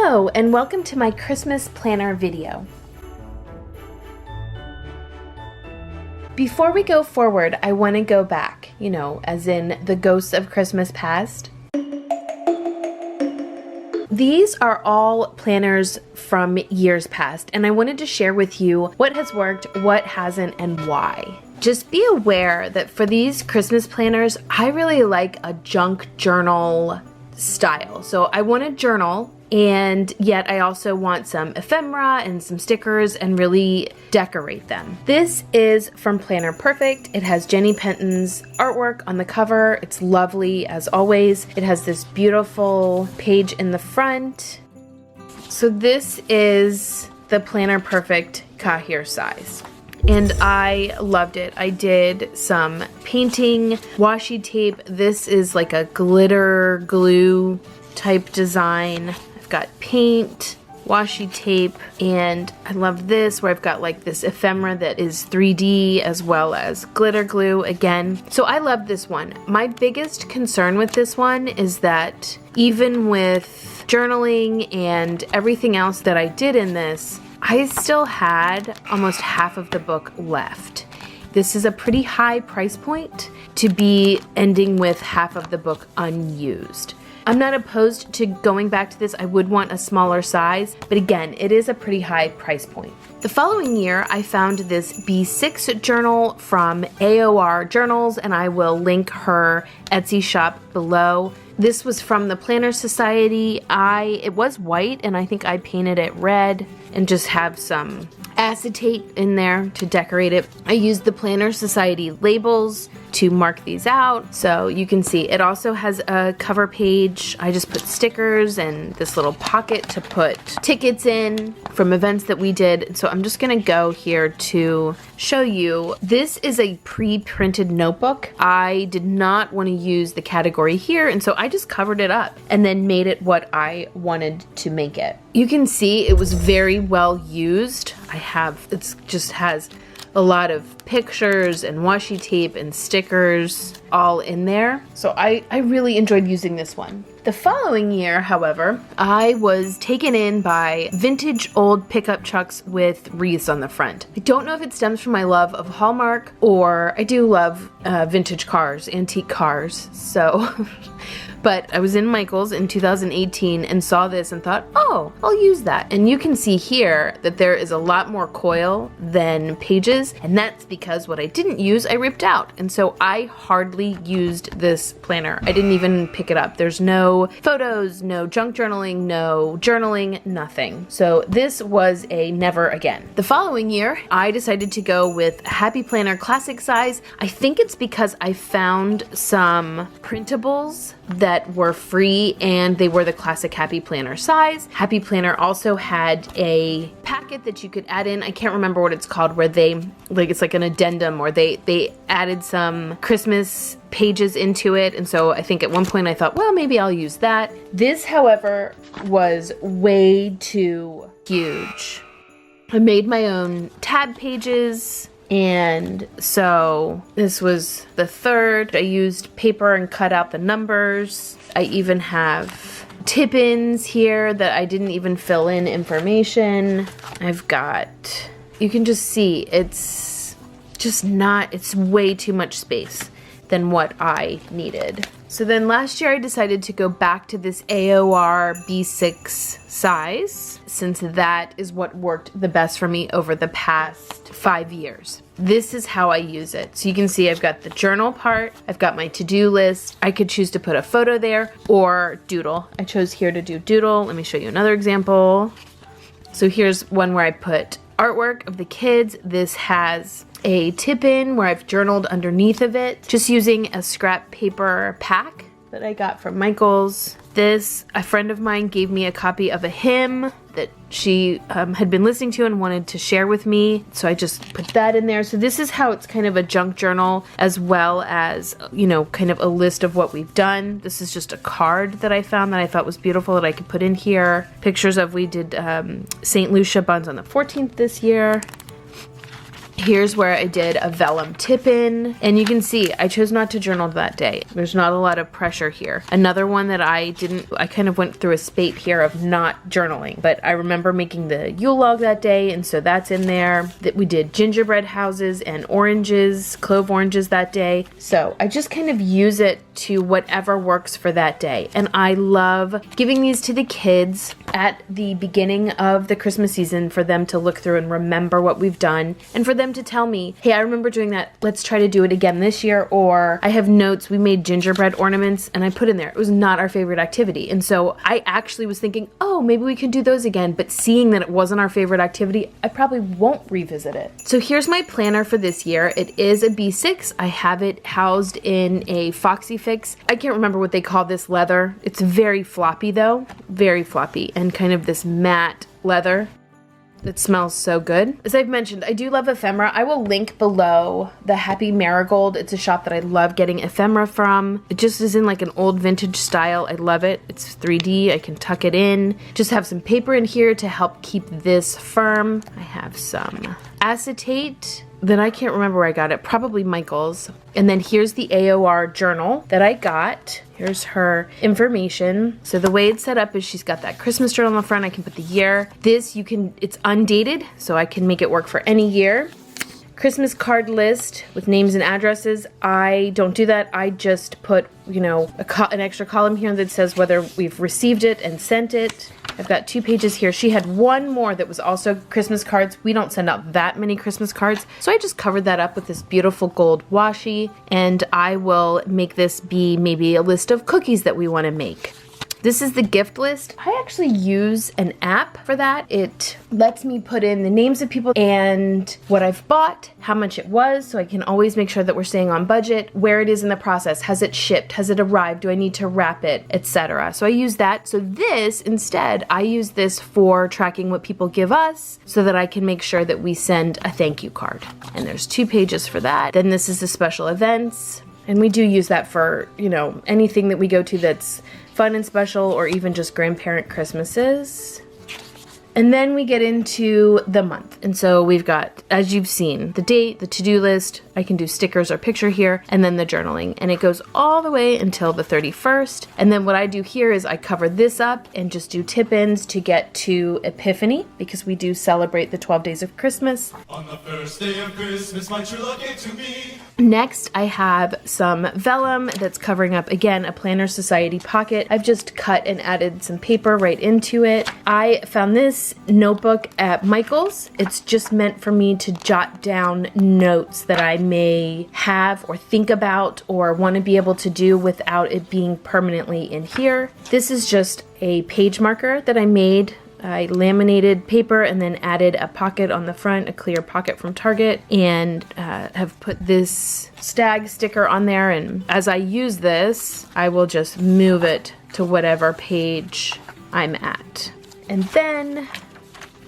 Hello, and welcome to my Christmas planner video. Before we go forward, I want to go back, as in the ghosts of Christmas past. These are all planners from years past, and I wanted to share with you what has worked, what hasn't, and why. Just be aware that for these Christmas planners, I really like a junk journal style. So I want a journal, and yet I also want some ephemera and some stickers and really decorate them. This is from Planner Perfect. It has Jenny Penton's artwork on the cover. It's lovely as always. It has this beautiful page in the front. So this is the Planner Perfect Kahir size. And I loved it. I did some painting, washi tape. This is like a glitter glue type design. I've got paint, washi tape, and I love this where I've got like this ephemera that is 3D as well as glitter glue again. So I love this one. My biggest concern with this one is that even with journaling and everything else that I did in this, I still had almost half of the book left. This is a pretty high price point to be ending with half of the book unused. I'm not opposed to going back to this. I would want a smaller size, but again, it is a pretty high price point. The following year, I found this B6 journal from AOR Journals, and I will link her Etsy shop below. This was from the Planner Society. It was white, and I think I painted it red and just have some acetate in there to decorate it. I used the Planner Society labels to mark these out, so you can see it also has a cover page. I just put stickers and this little pocket to put tickets in from events that we did. So I'm just gonna go here to show you. This is a pre-printed notebook. I did not want to use the category here, and so I just covered it up and then made it what I wanted to make it. You can see it was very well used. It just has a lot of pictures and washi tape and stickers all in there. So I really enjoyed using this one. The following year, however, I was taken in by vintage old pickup trucks with wreaths on the front. I don't know if it stems from my love of Hallmark, or I do love vintage cars, antique cars, so... But I was in Michael's in 2018 and saw this and thought, oh, I'll use that. And you can see here that there is a lot more coil than pages, and that's because what I didn't use, I ripped out. And so I hardly used this planner. I didn't even pick it up. There's no photos, no junk journaling, no journaling, nothing. So this was a never again. The following year, I decided to go with Happy Planner Classic Size. I think it's because I found some printables that were free and they were the classic Happy Planner size. Happy Planner also had a packet that you could add in. I can't remember what it's called, where it's like an addendum, or they added some Christmas pages into it. And so I think at one point I thought, well, maybe I'll use that. This, however, was way too huge. I made my own tab pages. And so this was the third. I used paper and cut out the numbers. I even have tip-ins here that I didn't even fill in information. You can just see it's way too much space than what I needed. So then last year I decided to go back to this AOR B6 size, since that is what worked the best for me over the past 5 years. This is how I use it. So you can see I've got the journal part, I've got my to-do list. I could choose to put a photo there or doodle. I chose here to do doodle. Let me show you another example. So here's one where I put artwork of the kids. This has a tip-in where I've journaled underneath of it, just using a scrap paper pack that I got from Michael's. A friend of mine gave me a copy of a hymn that she had been listening to and wanted to share with me, so I just put that in there. So this is how it's kind of a junk journal, as well as, kind of a list of what we've done. This is just a card that I found that I thought was beautiful that I could put in here. Pictures of, we did St. Lucia buns on the 14th this year. Here's where I did a vellum tip-in, and you can see I chose not to journal that day. There's not a lot of pressure here. Another one that I kind of went through a spate here of not journaling, but I remember making the Yule log that day, and so that's in there. That we did gingerbread houses and oranges, clove oranges that day. So I just kind of use it to whatever works for that day. And I love giving these to the kids at the beginning of the Christmas season for them to look through and remember what we've done, and for them to tell me, hey, I remember doing that, let's try to do it again this year. Or I have notes, we made gingerbread ornaments, and I put in there, it was not our favorite activity. And so I actually was thinking, oh, maybe we can do those again, but seeing that it wasn't our favorite activity, I probably won't revisit it. So here's my planner for this year. It is a B6. I have it housed in a Foxy Fix. I can't remember what they call this leather. It's very floppy though, very floppy, and kind of this matte leather that smells so good. As I've mentioned, I do love ephemera. I will link below the Happy Marigold. It's a shop that I love getting ephemera from. It just is in like an old vintage style. I love it. It's 3D. I can tuck it in. Just have some paper in here to help keep this firm. I have some acetate that I can't remember where I got it, probably Michael's. And then here's the AOR journal that I got. Here's her information. So the way it's set up is she's got that Christmas journal on the front. I can put the year. This it's undated, so I can make it work for any year. Christmas card list with names and addresses. I don't do that. I just put, an extra column here that says whether we've received it and sent it. I've got 2 pages here. She had one more that was also Christmas cards. We don't send out that many Christmas cards, so I just covered that up with this beautiful gold washi, and I will make this be maybe a list of cookies that we want to make. This is the gift list. I actually use an app for that. It lets me put in the names of people and what I've bought, how much it was, so I can always make sure that we're staying on budget, where it is in the process, has it shipped, has it arrived, do I need to wrap it, etc. So I use that. So this, instead, I use this for tracking what people give us so that I can make sure that we send a thank you card. And there's 2 pages for that. Then this is the special events. And we do use that for, anything that we go to that's fun and special, or even just grandparent Christmases. And then we get into the month. And so we've got, as you've seen, the date, the to-do list. I can do stickers or picture here, and then the journaling. And it goes all the way until the 31st. And then what I do here is I cover this up and just do tip-ins to get to Epiphany, because we do celebrate the 12 days of Christmas. On the first day of Christmas, my true love gave to me. Next, I have some vellum that's covering up, again, a Planner Society pocket. I've just cut and added some paper right into it. I found this notebook at Michael's. It's just meant for me to jot down notes that I may have or think about or want to be able to do without it being permanently in here. This is just a page marker that I made. I laminated paper and then added a pocket on the front, a clear pocket from Target, and have put this stag sticker on there. And as I use this, I will just move it to whatever page I'm at. And then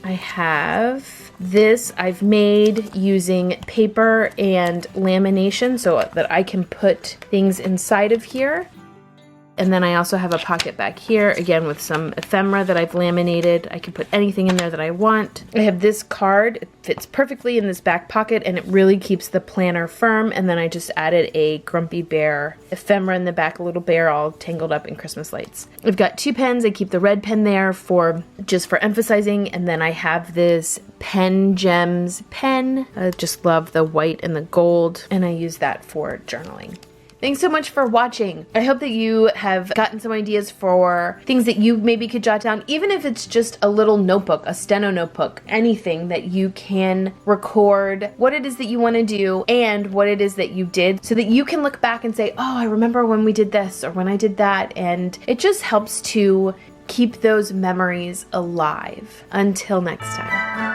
I have this I've made using paper and lamination so that I can put things inside of here. And then I also have a pocket back here, again with some ephemera that I've laminated. I can put anything in there that I want. I have this card. It fits perfectly in this back pocket, and it really keeps the planner firm. And then I just added a Grumpy Bear ephemera in the back, a little bear all tangled up in Christmas lights. I've got 2 pens. I keep the red pen there for emphasizing. And then I have this Pen Gems pen. I just love the white and the gold, and I use that for journaling. Thanks so much for watching. I hope that you have gotten some ideas for things that you maybe could jot down, even if it's just a little notebook, a steno notebook, anything that you can record what it is that you want to do and what it is that you did, so that you can look back and say, oh, I remember when we did this or when I did that. And it just helps to keep those memories alive. Until next time.